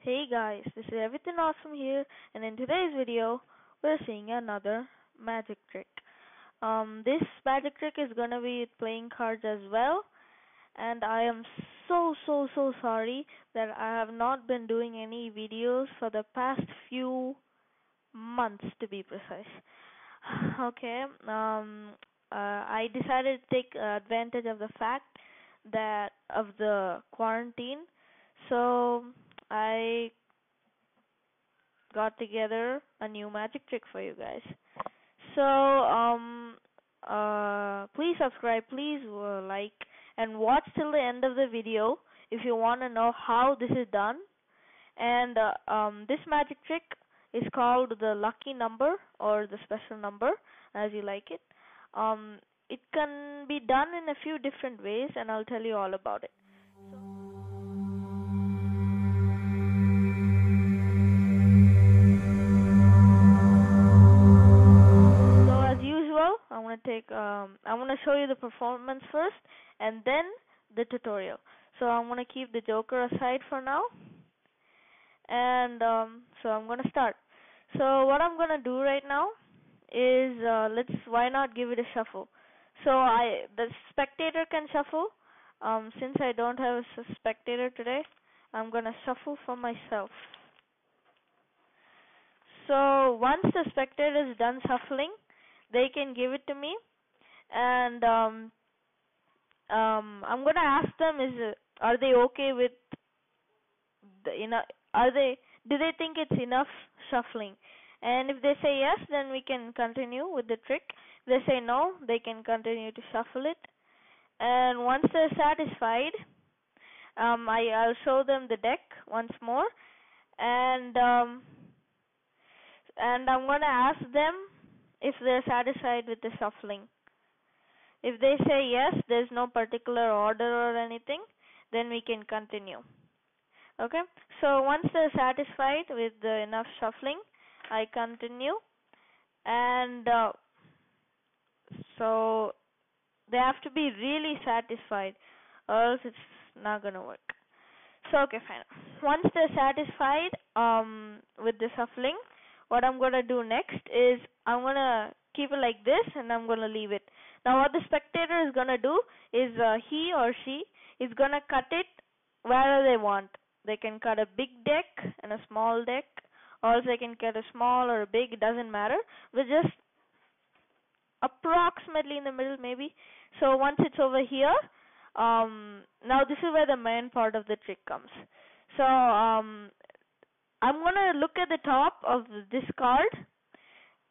Hey guys, this is Everything Awesome here, and in today's video, we're seeing another magic trick. This magic trick is gonna be playing cards as well, and I am so sorry that I have not been doing any videos for the past few months, to be precise. Okay, I decided to take advantage of the fact that of the quarantine, so I got together a new magic trick for you guys. So, please subscribe, please like, and watch till the end of the video if you want to know how this is done. And this magic trick is called the lucky number or the special number, as you like it. It can be done in a few different ways, and I'll tell you all about it. I want to show you the performance first and then the tutorial. So I'm going to keep the Joker aside for now, and so I'm going to start. So what I'm going to do right now is why not give it a shuffle? So the spectator can shuffle. Since I don't have a spectator today, I'm going to shuffle for myself. So once the spectator is done shuffling, they can give it to me, and I'm gonna ask them: are they okay with do they think it's enough shuffling? And if they say yes, then we can continue with the trick. If they say no, they can continue to shuffle it. And once they're satisfied, I'll show them the deck once more, and I'm gonna ask them if they're satisfied with the shuffling. If they say yes, there's no particular order or anything, then we can continue. Okay, so once they're satisfied with the enough shuffling, I continue, and so they have to be really satisfied, or else it's not gonna work. So okay, fine. Once they're satisfied with the shuffling, what I'm gonna do next is I'm gonna keep it like this, and I'm gonna leave it. Now what the spectator is gonna do is he or she is gonna cut it wherever they want. They can cut a big deck and a small deck, or they can cut a small or a big, it doesn't matter. But just approximately in the middle maybe. So once it's over here, now this is where the main part of the trick comes. So I'm gonna look at the top of this card.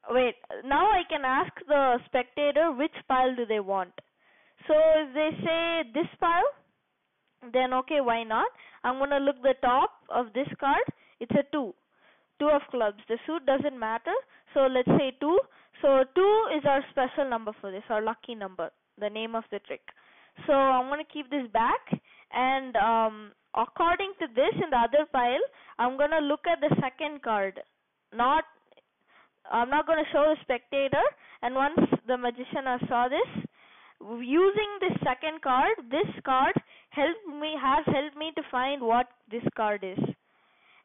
Wait, now I can ask the spectator which pile do they want. So if they say this pile, then okay, why not? I'm gonna look the top of this card. It's a 2 of clubs. The suit doesn't matter, so let's say 2. So 2 is our special number for this, our lucky number, the name of the trick. So I'm gonna keep this back, and according to this in the other pile, I'm gonna look at the second card. I'm not gonna show the spectator, and once the magician saw this, using this second card, this card has helped me to find what this card is.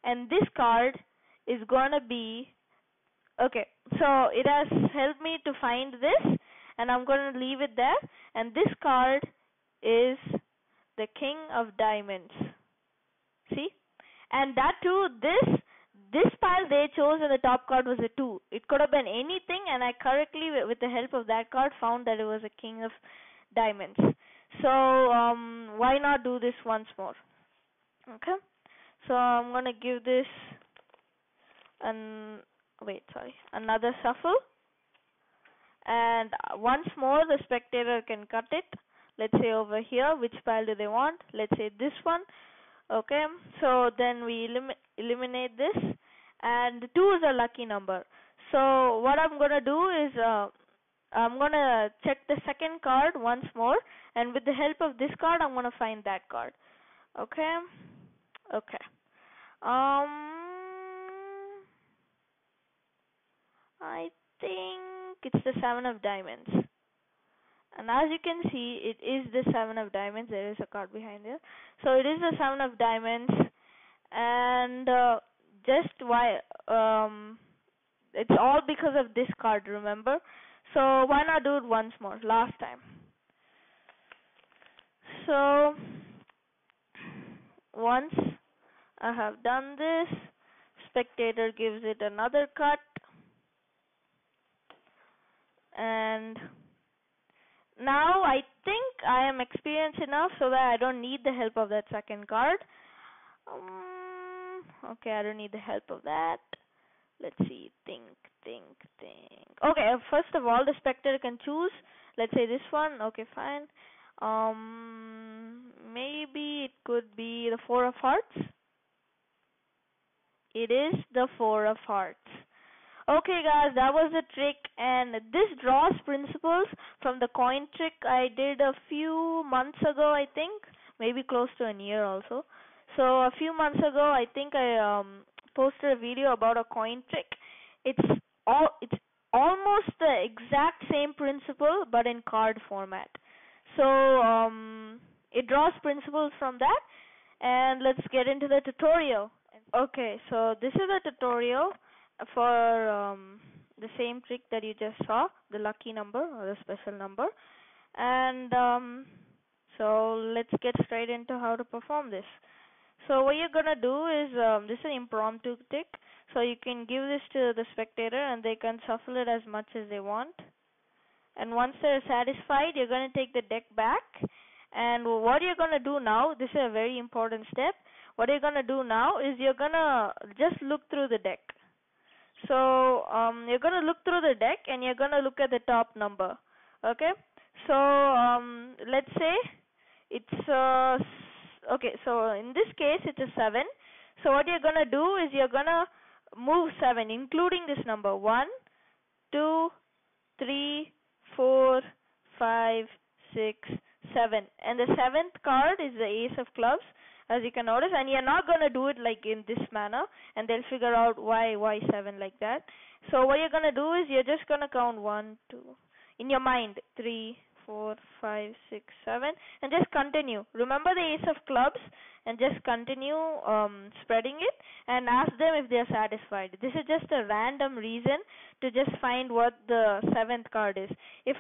And this card is gonna be okay, so it has helped me to find this, and I'm gonna leave it there. And this card is the King of Diamonds. See? And that too, this pile they chose and the top card was a 2. It could have been anything, and I correctly, with the help of that card, found that it was a King of Diamonds. So why not do this once more? Okay, so I'm gonna give this another shuffle, and once more the spectator can cut it. Let's say over here, which pile do they want? Let's say this one. Okay, so then we eliminate this, and 2 is a lucky number. So what I'm gonna do is I'm gonna check the second card once more, and with the help of this card, I'm gonna find that card. Okay. I think it's the 7 of Diamonds. And as you can see, it is the 7 of Diamonds. There is a card behind there. So it is the 7 of Diamonds, and just why it's all because of this card, remember? So why not do it once more, last time? So once I have done this, spectator gives it another cut, and now I think I am experienced enough so that I don't need the help of that second card. Okay, I don't need the help of that. Let's see, think. Okay, first of all, the spectator can choose, let's say this one. Okay, fine. Maybe it could be the Four of Hearts. It is the Four of Hearts. Okay guys, that was the trick, and this draws principles from the coin trick I did a few months ago, I think, maybe close to a year also. So a few months ago, I think I posted a video about a coin trick. It's almost the exact same principle but in card format. So it draws principles from that, and let's get into the tutorial. Okay, so this is a tutorial for the same trick that you just saw, the lucky number or the special number. And so let's get straight into how to perform this. So what you're gonna do is, this is an impromptu trick, so you can give this to the spectator and they can shuffle it as much as they want. And once they're satisfied, you're gonna take the deck back, and what you're gonna do now, this is a very important step. What you're gonna do now is you're gonna just look through the deck. So you're gonna look through the deck and you're gonna look at the top number. Okay, so let's say it's okay, so in this case it's a 7. So what you're gonna do is you're gonna move 7, including this number: 1, 2, 3, 4, 5, 6, 7, and the 7th card is the Ace of Clubs, as you can notice. And you're not gonna do it like in this manner, and they'll figure out why 7 like that. So what you're gonna do is you're just gonna count 1, 2 in your mind, 3, 4, 5, 6, 7, and just continue. Remember the Ace of Clubs, and just continue spreading it, and ask them if they are satisfied. This is just a random reason to just find what the 7th card is. If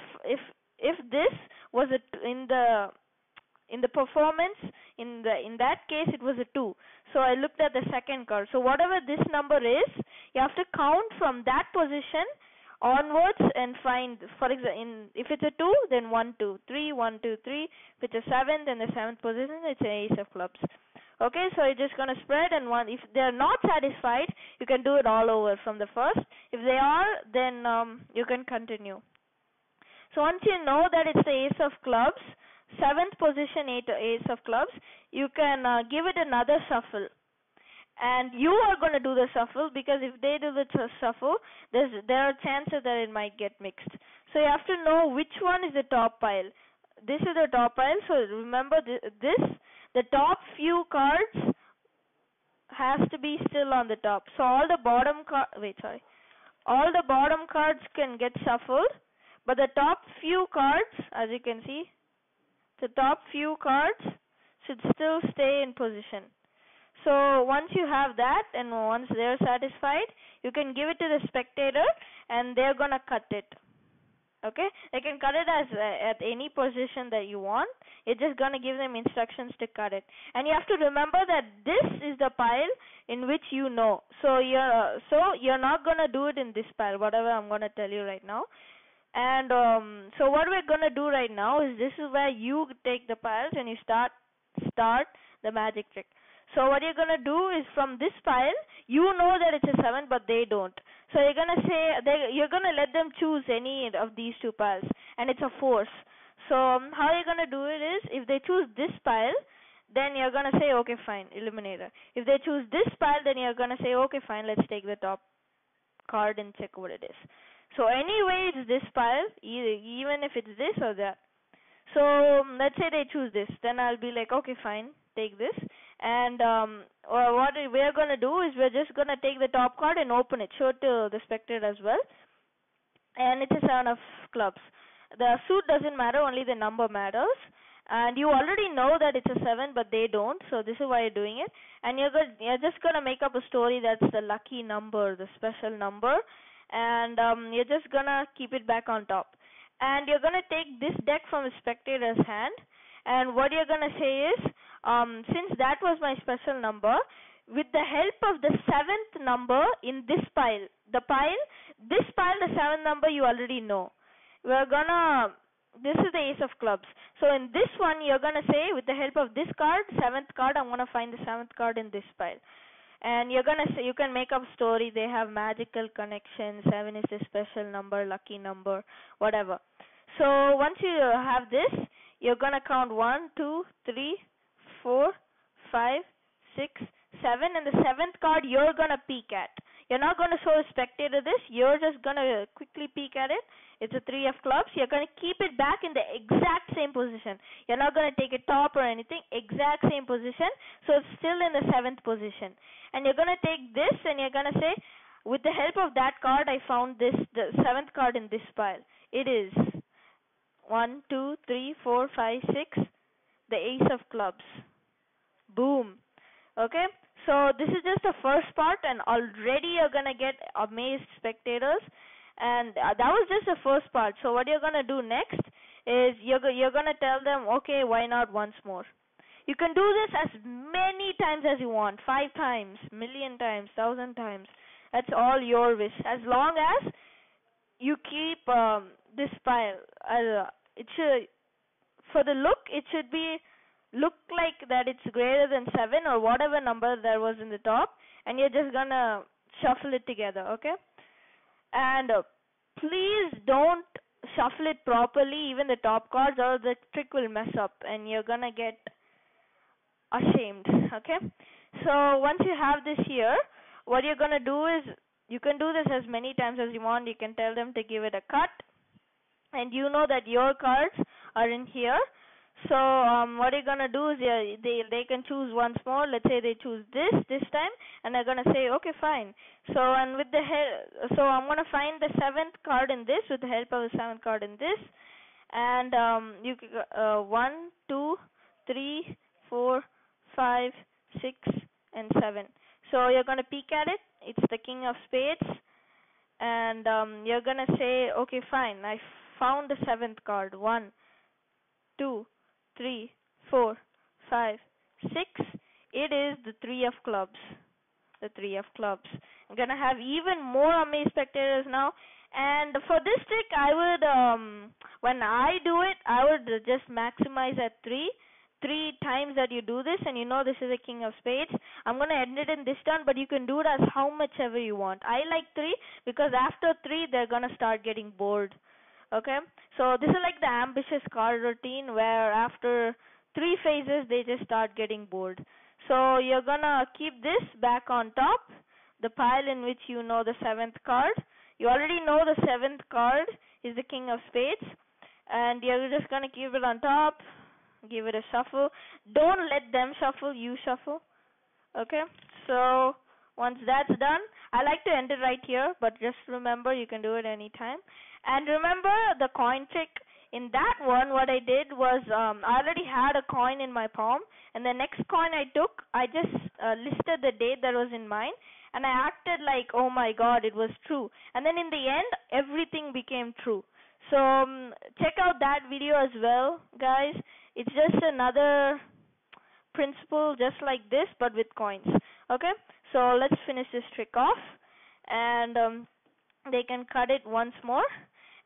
this was in the performance, in that case it was a 2. So I looked at the second card. So whatever this number is, you have to count from that position onwards and find. For example, if it's a 2, then 1, 2, 3, 1, 2, 3. If it's a 7, then the 7th position, it's an Ace of Clubs. Okay, so you're just gonna spread, and if they're not satisfied, you can do it all over from the first. If they are, then you can continue. So once you know that it's the Ace of Clubs, 7th position Ace of Clubs, you can give it another shuffle. And you are going to do the shuffle, because if they do the shuffle, there are chances that it might get mixed. So you have to know which one is the top pile. This is the top pile, so remember the top few cards has to be still on the top. So all the bottom all the bottom cards can get shuffled, but the top few cards, as you can see, the top few cards should still stay in position. So once you have that, and once they're satisfied, you can give it to the spectator, and they're gonna cut it. Okay, they can cut it as at any position that you want. You're just gonna give them instructions to cut it, and you have to remember that this is the pile in which you know. So you're not gonna do it in this pile, whatever I'm gonna tell you right now. And so what we're gonna do right now is, this is where you take the piles and you start the magic trick. So what you're gonna do is, from this pile, you know that it's a 7, but they don't. So you're gonna let them choose any of these two piles, and it's a force. So how you're gonna do it is, if they choose this pile, then you're gonna say, okay, fine, eliminator. If they choose this pile, then you're gonna say, okay, fine, let's take the top card and check what it is. So anyway, it's this pile, even if it's this or that. So let's say they choose this, then I'll be like, okay, fine, take this. And what we're gonna do is, we're just gonna take the top card and open it, show it to the spectator as well. And it's a 7 of clubs. The suit doesn't matter, only the number matters. and you already know that it's a 7, but they don't, so this is why you're doing it. And you're just gonna make up a story that's the lucky number, the special number, and you're just gonna keep it back on top. And you're gonna take this deck from a spectator's hand, and what you're gonna say is, since that was my special number, with the help of the 7th number in this pile, the seventh number you already know. This is the ace of clubs. So in this one, you're gonna say, with the help of this card, 7th card, I'm gonna find the 7th card in this pile. And you're gonna say, you can make up a story, they have magical connections, 7 is a special number, lucky number, whatever. So once you have this, you're gonna count 1, 2, 3, 4, 5, 6, 7, and the 7th card you're gonna peek at. You're not gonna show a spectator this, you're just gonna quickly peek at it. It's a 3 of clubs. You're gonna keep it back in the exact same position. You're not gonna take it top or anything, exact same position, so it's still in the 7th position. And you're gonna take this and you're gonna say, with the help of that card, I found the 7th card in this pile. It is 1, 2, 3, 4, 5, 6, the ace of clubs. Boom. Okay, so this is just the first part, and already you're gonna get amazed spectators. And that was just the first part. So what you're gonna do next is you're gonna tell them, okay, why not once more? You can do this as many times as you want, 5 times, million times, 1,000 times. That's all your wish, as long as you keep this pile. It should, for the look, it should look like that it's greater than 7 or whatever number there was in the top, and you're just gonna shuffle it together, okay? And please don't shuffle it properly, even the top cards, or the trick will mess up and you're gonna get ashamed, okay? So once you have this here, what you're gonna do is, you can do this as many times as you want. You can tell them to give it a cut, and you know that your cards are in here. So what you're gonna do is, they can choose once more. Let's say they choose this time, and they're gonna say, okay, fine. So and with the so I'm gonna find the 7th card in this with the help of the 7th card in this, and 1, 2, 3, 4, 5, 6, and 7. So you're gonna peek at it. It's the king of spades, and you're gonna say, okay, fine. I found the 7th card. 1, 2, 3, 4, 5, 6. It is the 3 of clubs. The 3 of clubs. I'm gonna have even more amazed spectators now. And for this trick, I would, when I do it, I would just maximize at 3 times that you do this, and you know this is a king of spades. I'm gonna end it in this turn, but you can do it as how much ever you want. I like 3 because after 3, they're gonna start getting bored. Okay, so this is like the ambitious card routine, where after 3 phases they just start getting bored. So you're gonna keep this back on top, the pile in which you know the 7th card. You already know the 7th card is the king of spades, and you're just gonna keep it on top, give it a shuffle. Don't let them shuffle, you shuffle. Okay, so once that's done, I like to end it right here, but just remember, you can do it anytime. And remember the coin trick. In that one, what I did was, I already had a coin in my palm, and the next coin I took, I just listed the date that was in mine, and I acted like, oh my god, it was true. And then in the end, everything became true. So check out that video as well, guys. It's just another principle just like this, but with coins. Okay, so let's finish this trick off, and they can cut it once more.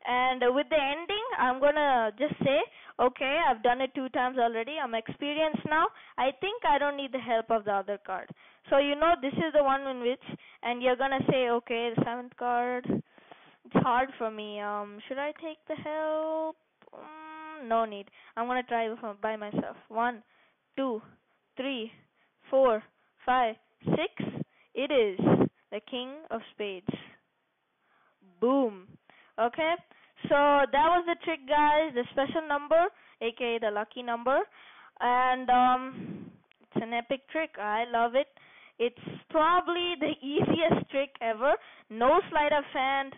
And with the ending, I'm gonna just say, okay, I've done it 2 times already. I'm experienced now. I think I don't need the help of the other card. So you know this is the one in which, and you're gonna say, okay, the 7th card. It's hard for me. Should I take the help? No need. I'm gonna try by myself. 1, 2, 3, 4, 5, 6. It is the king of spades. Boom. Okay, so that was the trick, guys, the special number, aka the lucky number, and it's an epic trick. I love it. It's probably the easiest trick ever. No sleight of hand,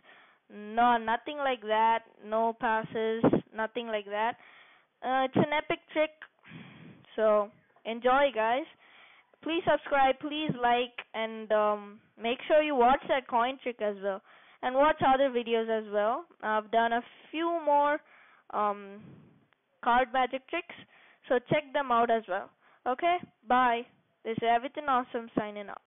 no, nothing like that, no passes, nothing like that. It's an epic trick. So enjoy, guys. Please subscribe, please like, and make sure you watch that coin trick as well, and watch other videos as well. I've done a few more um, card magic tricks, so check them out as well. Okay, bye. This is Everything Awesome signing out.